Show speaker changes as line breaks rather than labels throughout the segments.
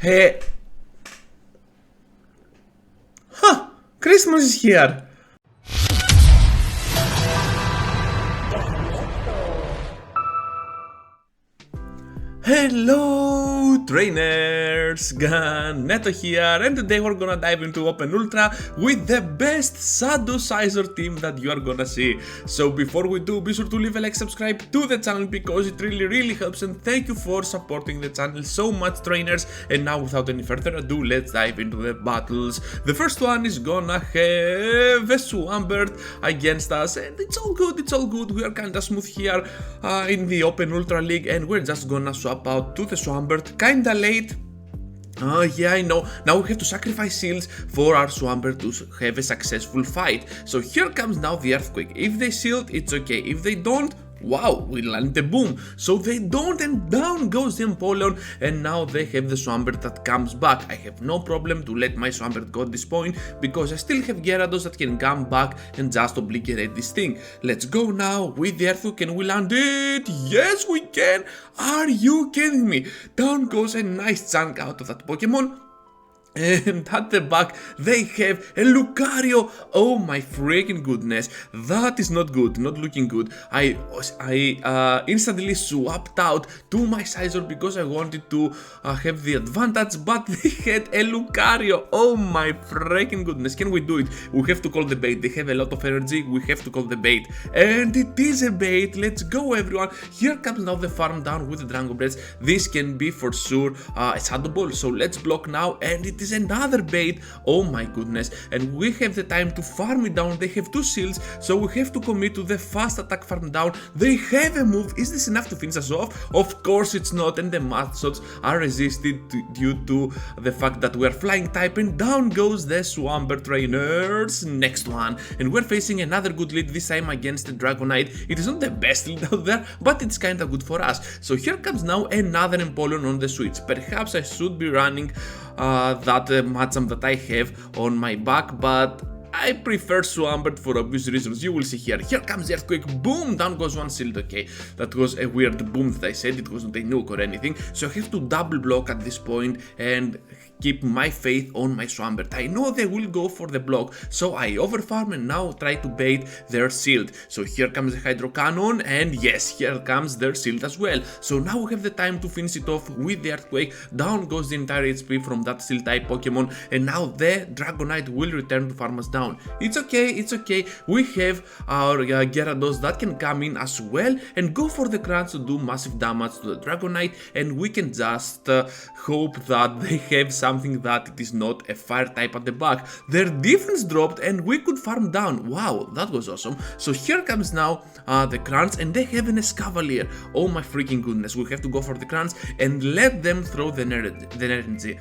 Hey. Huh, Christmas is here. Hello trainers, Ganeto here, and today we're gonna dive into Open Ultra with the best Shadow Scizor team that you are gonna see. So before we do, be sure to leave a like, subscribe to the channel because it really helps, and thank you for supporting the channel so much, trainers. And now without any further ado, let's dive into the battles. The first one is gonna have a Swampert against us, and it's all good, we are kinda smooth here in the Open Ultra League, and we're just gonna swap out to the Swampert kinda late. Yeah, I know. Now we have to sacrifice shields for our Swampert to have a successful fight. So here comes now the Earthquake. If they shield, it's okay. If they don't, wow, we land the boom. So they don't, and down goes the Empoleon, and now they have the Swampert that comes back. I have no problem to let my Swampert go at this point because I still have Gyarados that can come back and just obliterate this thing. Let's go now with the Earthquake. Can we land it? Yes, we can. Are you kidding me? Down goes a nice chunk out of that Pokemon. And at the back they have a Lucario. Oh my freaking goodness, that is not good, not looking good. I instantly swapped out to my Scizor because I wanted to have the advantage, but they had a Lucario. Oh my freaking goodness, can we do it? We have to call the bait. They have a lot of energy, we have to call the bait, and it is a bait. Let's go everyone. Here comes now the farm down with the Dragon Breath. This can be for sure a Shadow Ball, so let's block now, and it is another bait. Oh my goodness, and we have the time to farm it down. They have two shields, so we have to commit to the fast attack farm down. They have a move. Is this enough to finish us off? Of course it's not, and the math shots are resisted due to the fact that we are flying type, and down goes the Swampert, trainers. Next one, and we're facing another good lead, this time against the Dragonite. It is not the best lead out there, but it's kinda good for us. So here comes now another Empoleon on the switch. Perhaps I should be running that Machamp that I have on my back, but I prefer Swampert for obvious reasons. You will see here. Here comes the Earthquake. Boom! Down goes one shield. Okay, that was a weird boom that I said. It wasn't a nuke or anything. So I have to double block at this point and keep my faith on my Swampert. I know they will go for the block, so I overfarm and now try to bait their shield. So here comes the Hydro Cannon, and yes, here comes their shield as well. So now we have the time to finish it off with the Earthquake. Down goes the entire HP from that shield type Pokemon, and now the Dragonite will return to farm us down. It's okay. We have our Gyarados that can come in as well and go for the crunch to do massive damage to the Dragonite, and we can just hope that they have something that it is not a fire type at the back. Their defense dropped and we could farm down. Wow, that was awesome. So here comes now the crunch, and they have an Escavalier. Oh my freaking goodness, we have to go for the crunch and let them throw their energy.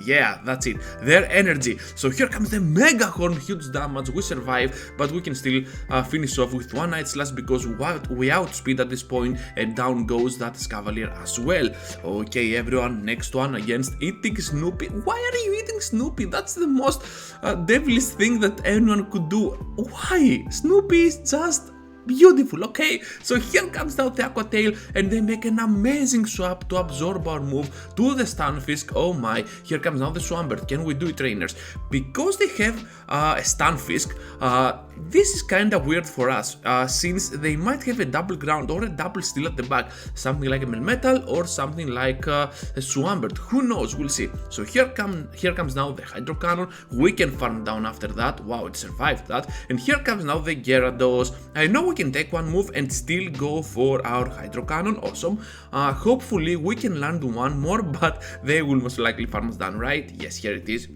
Yeah, that's it, their energy. So here comes the Mega Horn, huge damage. We survive, but we can still finish off with one Night Slash because we outspeed at this point, and down goes that Escavalier as well. Okay everyone, next one against eating Snoopy. Why are you eating Snoopy? That's the most devilish thing that anyone could do. Why? Snoopy is just beautiful. Okay, so here comes now the Aqua Tail, and they make an amazing swap to absorb our move to the Stunfisk. Oh my, here comes now the Swampert. Can we do it, trainers? Because they have a Stunfisk, this is kinda weird for us, since they might have a double ground or a double steel at the back, something like a Melmetal or something like a Swampert. Who knows? We'll see. So here comes now the Hydro Cannon. We can farm down after that. Wow, it survived that. And here comes now the Gyarados. I know we can take one move and still go for our Hydro Cannon. Awesome. Hopefully we can land one more, but they will most likely farm us down, right? Yes, here it is.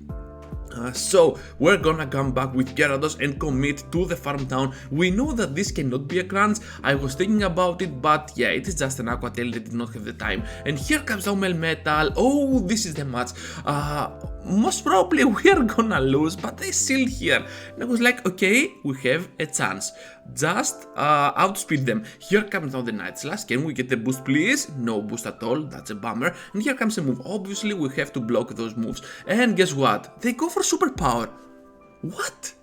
So we're gonna come back with Gyarados and commit to the farm down. We know that this cannot be a crunch. I was thinking about it, but yeah, it is just an Aqua Tail. They did not have the time. And here comes our Melmetal. Oh, this is the match. Most probably we are gonna lose, but they still here. And I was like, okay, we have a chance. Just outspeed them. Here comes now the Night Slash. Can we get the boost, please? No boost at all. That's a bummer. And here comes a move. Obviously, we have to block those moves. And guess what? They go for superpower. What?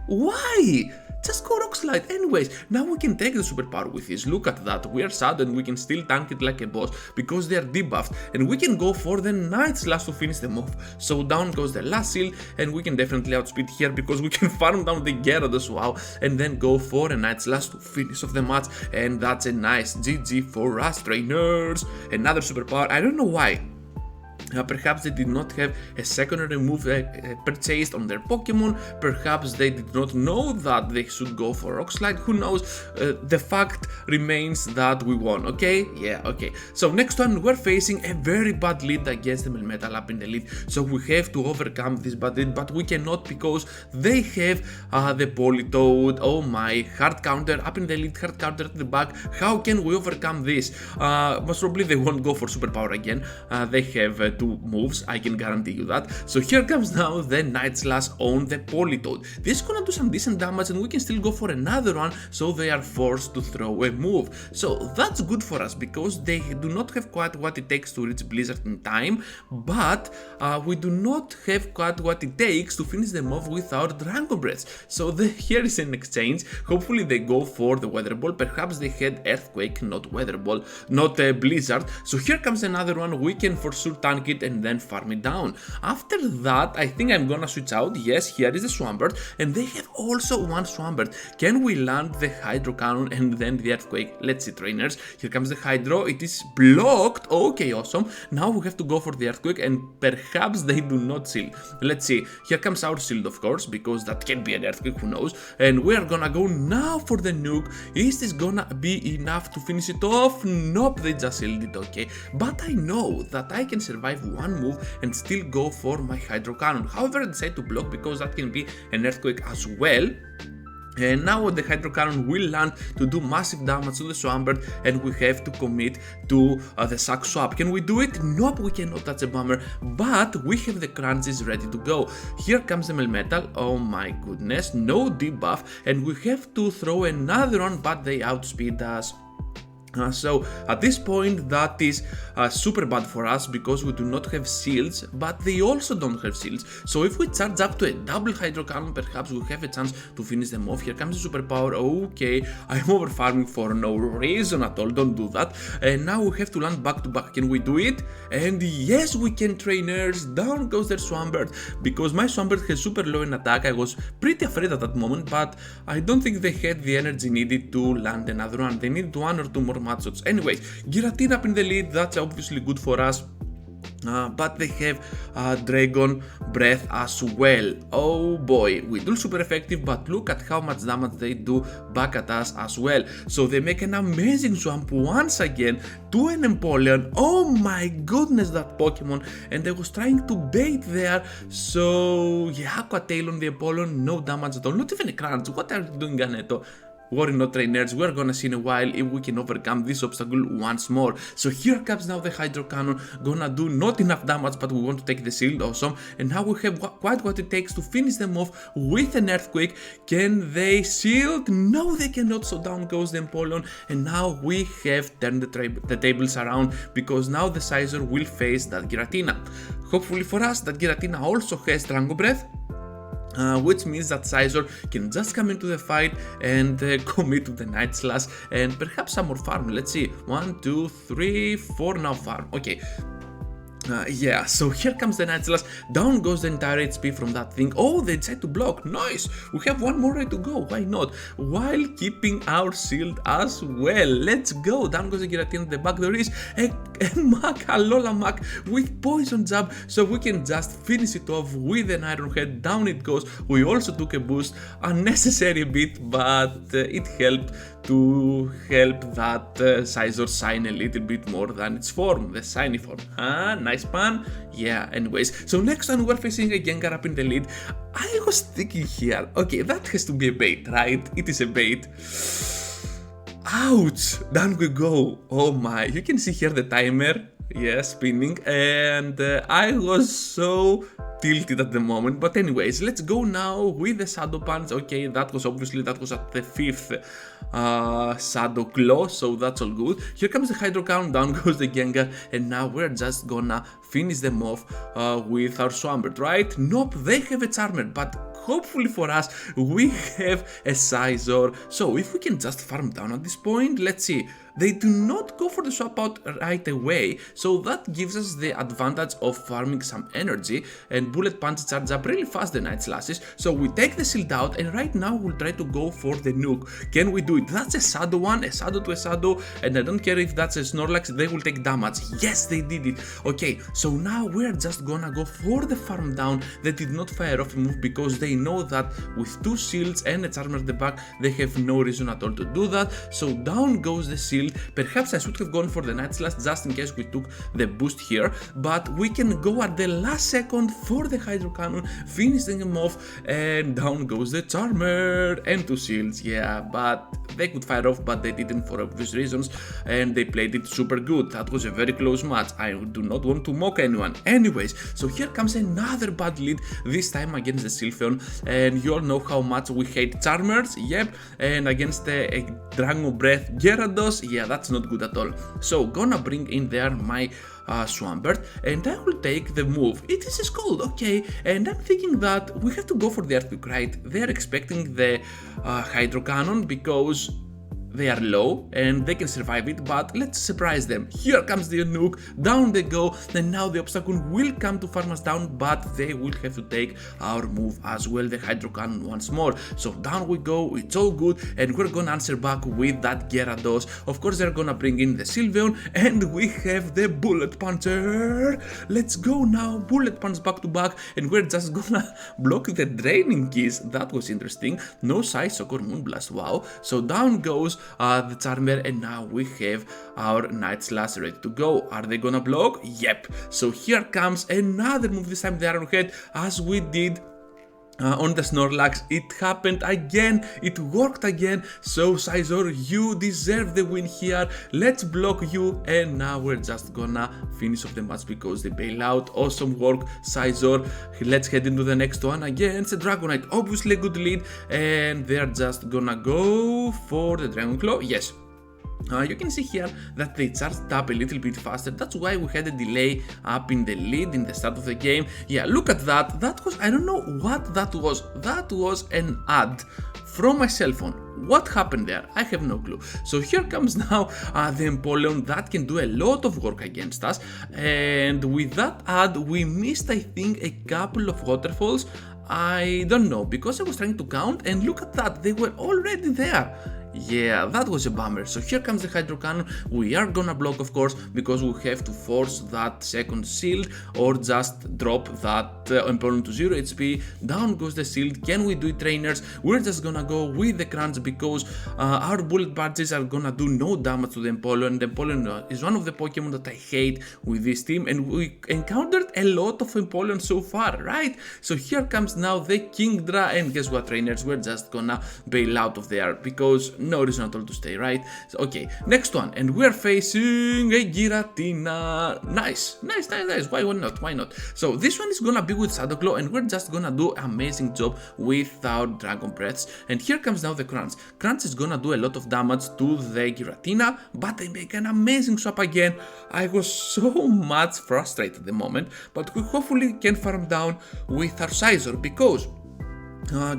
Why? just go Rock Slide. Anyways, now we can take the superpower with this. Look at that, we are sad and we can still tank it like a boss because they are debuffed, and we can go for the Night Slash to finish them off. So down goes the last shield, and we can definitely outspeed here because we can farm down the Gyarados, wow, and then go for a Night Slash to finish off the match, and that's a nice GG for us, trainers. Another superpower, I don't know why. Perhaps they did not have a secondary move purchased on their Pokemon, perhaps they did not know that they should go for Rock Slide, who knows, the fact remains that we won, okay? Yeah, okay. So next one, we're facing a very bad lead against the Melmetal up in the lead, so we have to overcome this bad lead, but we cannot because they have the Politoed, oh my, hard counter up in the lead, hard counter at the back. How can we overcome this? Most probably they won't go for superpower again, they have two moves, I can guarantee you that. So here comes now the Night Slash on the Politoed. This is gonna do some decent damage and we can still go for another one, so they are forced to throw a move. So that's good for us because they do not have quite what it takes to reach Blizzard in time, but we do not have quite what it takes to finish them off with our Dragon Breath. So here is an exchange. Hopefully they go for the Weather Ball, perhaps they had Earthquake, not Weather Ball, not Blizzard. So here comes another one, we can for sure tank it and then farm it down. After that, I think I'm gonna switch out. Yes, here is the Swampert, and they have also one Swampert. Can we land the Hydro Cannon and then the Earthquake? Let's see, trainers. Here comes the Hydro. It is blocked. Okay, awesome. Now we have to go for the Earthquake, and perhaps they do not shield. Let's see. Here comes our shield, of course, because that can be an Earthquake, who knows. And we are gonna go now for the Nuke. Is this gonna be enough to finish it off? Nope, they just shielded it, okay. But I know that I can survive one move and still go for my Hydro Cannon. However, I decide to block because that can be an Earthquake as well. And now the Hydro Cannon will land to do massive damage to the Swampert, and we have to commit to the Sack Swap. Can we do it? Nope, we cannot, that's a bummer, but we have the Crunches ready to go. Here comes the Melmetal, oh my goodness, no debuff, and we have to throw another one, but they outspeed us. So at this point that is super bad for us because we do not have shields, but they also don't have shields. So if we charge up to a double Hydro Cannon, perhaps we have a chance to finish them off. Here comes the superpower. Okay, I'm over farming for no reason at all, don't do that. And now we have to land back to back. Can we do it? And yes, we can, trainers. Down goes their Swampert, because my Swampert has super low in attack. I was pretty afraid at that moment, but I don't think they had the energy needed to land another one. They need one or two more match shots. Anyways, Giratina up in the lead, that's obviously good for us. But they have Dragon Breath as well. Oh boy, we do super effective, but look at how much damage they do back at us as well. So they make an amazing swamp once again to an Empoleon. Oh my goodness, that Pokemon. And I was trying to bait there. So yeah, Aqua Tail on the Empoleon, no damage at all, not even a crunch. What are you doing, Ganeto? Worry not, trainers, we're gonna see in a while if we can overcome this obstacle once more. So here comes now the Hydro Cannon, gonna do not enough damage, but we want to take the shield, awesome. And now we have quite what it takes to finish them off with an Earthquake. Can they shield? No, they cannot, so down goes the Empoleon. And now we have turned the tables around, because now the Scizor will face that Giratina. Hopefully for us, that Giratina also has Dragon Breath. Which means that Scizor can just come into the fight and commit to the Night Slash and perhaps some more farm. Let's see, 1, 2, 3, 4, now farm. Okay. Yeah, so here comes the Night Slash, down goes the entire HP from that thing. Oh, they decide to block, nice, we have one more ready to go, why not, while keeping our shield as well. Let's go, down goes the Giratina at the back, there is a Mac, a Alola Mac with Poison Jab, so we can just finish it off with an Iron Head. Down it goes, we also took a boost, unnecessary bit, but it helped to help that Scizor shine a little bit more than its form, the shiny form. Nice pan. Yeah, anyways, so next time we're facing a Gengar up in the lead. I was thinking here, okay, that has to be a bait, right? It is a bait. Ouch, down we go. Oh my, you can see here the timer, yeah, spinning, and I was so tilted at the moment, but anyways, let's go now with the Shadow Punch. Okay, that was at the 5th Shadow Claw, so that's all good. Here comes the Hydro Cannon, down goes the Gengar, and now we're just gonna finish them off with our Swampert, right? Nope, they have a Charmer, but hopefully for us, we have a Scizor. So if we can just farm down at this point, let's see. They do not go for the swap out right away, so that gives us the advantage of farming some energy, and bullet punch charge up really fast the Night Slashes. So we take the shield out, and right now we'll try to go for the nuke. Can we do it? That's a shadow one, a shadow to a shadow, and I don't care if that's a Snorlax, they will take damage. Yes, they did it. Okay, so now we're just gonna go for the farm down. They did not fire off a move because they know that with 2 shields and a charmer at the back, they have no reason at all to do that. So down goes the shield. Perhaps I should have gone for the Night Slash just in case we took the boost here, but we can go at the last second for the Hydro Cannon, finishing him off, and down goes the Charmer and 2 shields. Yeah, but they could fire off, but they didn't for obvious reasons, and they played it super good. That was a very close match. I do not want to mock anyone. Anyways, so here comes another bad lead, this time against the Sylveon, and you all know how much we hate Charmers. Yep, and against a Dragon Breath Gyarados, yeah, that's not good at all. So gonna bring in there my Swampert, and I will take the move. It is a Scald, okay, and I'm thinking that we have to go for the Earthquake, right? They're expecting the Hydro Cannon because they are low and they can survive it, but let's surprise them. Here comes the nuke, down they go, and now the Obstacle will come to farm us down, but they will have to take our move as well, the Hydro Cannon once more. So down we go, it's all good, and we're gonna answer back with that Gyarados. Of course they're gonna bring in the Sylveon, and we have the Bullet Puncher. Let's go now, Bullet Punch back to back, and we're just gonna block the Draining Keys. That was interesting. No Psyshock or Moonblast, wow. So down goes the Charmer, and now we have our Night Slash ready to go. Are they gonna block? Yep. So here comes another move, this time the Arrowhead, as we did on the Snorlax. It happened again, it worked again. So Scizor, you deserve the win here. Let's block you, and now we're just gonna finish off the match because they bail out. Awesome work, Scizor. Let's head into the next one against the Dragonite. Obviously a good lead, and they're just gonna go for the Dragon Claw. Yes. You can see here that they charged up a little bit faster. That's why we had a delay up in the lead in the start of the game. Yeah, look at that. That was, I don't know what that was. That was an ad from my cell phone. What happened there? I have no clue. So here comes now the Empoleon that can do a lot of work against us. And with that ad, we missed, I think, a couple of waterfalls. I don't know, because I was trying to count, and look at that, they were already there. Yeah, that was a bummer. So here comes the Hydro Cannon. We are gonna block, of course, because we have to force that second shield or just drop that Empoleon to 0 HP. Down goes the shield. Can we do it, trainers? We're just gonna go with the Crunch because our bullet badges are gonna do no damage to the Empoleon. The Empoleon is one of the Pokemon that I hate with this team, and we encountered a lot of Empoleon so far, right? So here comes now the Kingdra, and guess what, trainers? We're just gonna bail out of there because no reason at all to stay, right? So, okay, next one, and we're facing a Giratina. Nice. Why not? So this one is gonna be with Shadow Claw, and we're just gonna do an amazing job with our Dragon Breaths. And here comes now the Crunch. Crunch is gonna do a lot of damage to the Giratina, but they make an amazing swap again. I was so much frustrated at the moment, but we hopefully can farm down with our Scizor because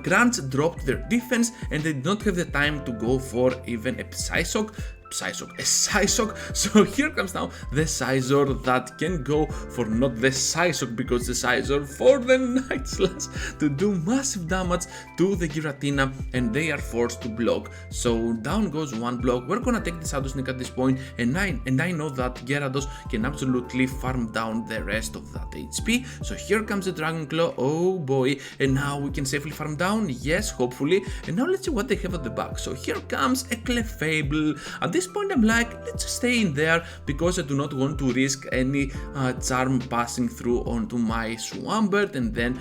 Grants dropped their defense and they did not have the time to go for even a Psyshock. So here comes now the Scizor that can go for not the Psyshock because the Scizor for the Night Slash to do massive damage to the Giratina, and they are forced to block. So down goes one block. We're gonna take the Shadow Sneak at this point, and I know that Gyarados can absolutely farm down the rest of that HP. So here comes the Dragon Claw. Oh boy, and now we can safely farm down. Yes, hopefully. And now let's see what they have at the back. So here comes a Clefable. At this point I'm like, let's stay in there because I do not want to risk any charm passing through onto my Swampert and then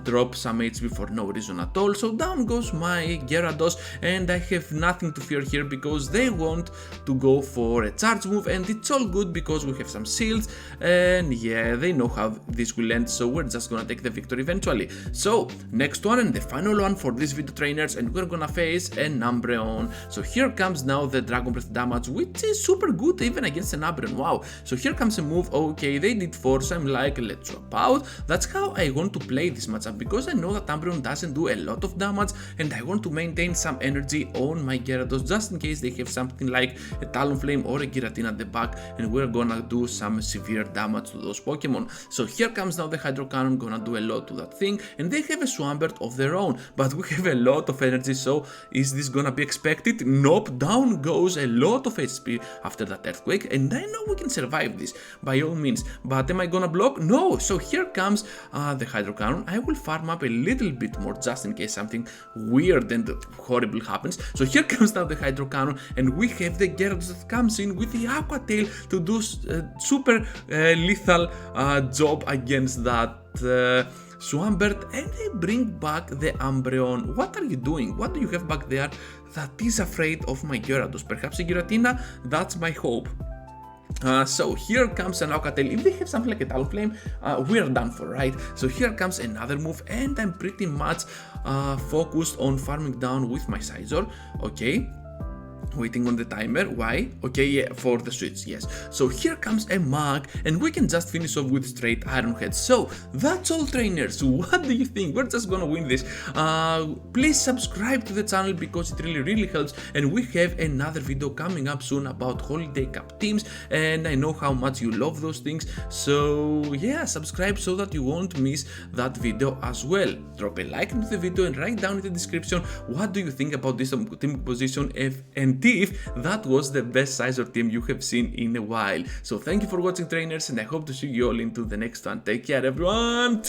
drop some HP for no reason at all. So down goes my Gyarados, and I have nothing to fear here because they want to go for a charge move, and it's all good because we have some shields, and yeah, they know how this will end, so we're just gonna take the victory eventually. So next one and the final one for this video, trainers, and we're gonna face an Umbreon. So here comes now the Dragon Breath damage, which is super good even against an Umbreon. Wow. So here comes a move. Okay, they did force. I'm like, let's swap out. That's how I want to play this matchup, because I know that Umbreon doesn't do a lot of damage and I want to maintain some energy on my Gyarados just in case they have something like a Talonflame or a Giratina at the back, and we're gonna do some severe damage to those Pokemon. So here comes now the Hydro Cannon, gonna do a lot to that thing, and they have a Swampert of their own, but we have a lot of energy, so is this gonna be expected? Nope, down goes a lot of HP after that Earthquake, and I know we can survive this by all means, but am I gonna block? No. So here comes the Hydro Cannon. I will farm up a little bit more just in case something weird and horrible happens. So here comes now the Hydro Cannon, and we have the Gyarados that comes in with the Aqua Tail to do super lethal job against that Swampert, and they bring back the Umbreon. What are you doing? What do you have back there that is afraid of my Gyarados? Perhaps a Giratina? That's my hope. So here comes an Alcatel. If they have something like a Talonflame, we're done for, right? So here comes another move, and I'm pretty much focused on farming down with my Scizor. Okay. Waiting on the timer. Why? Okay, yeah, for the switch, yes. So here comes a mug, and we can just finish off with straight Iron Head. So that's all, trainers. What do you think? We're just gonna win this. Please subscribe to the channel because it really helps, and we have another video coming up soon about Holiday Cup teams, and I know how much you love those things. So yeah, subscribe so that you won't miss that video as well. Drop a like into the video and write down in the description what do you think about this team composition, and if that was the best Scizor team you have seen in a while. So thank you for watching, trainers, and I hope to see you all into the next one. Take care, everyone.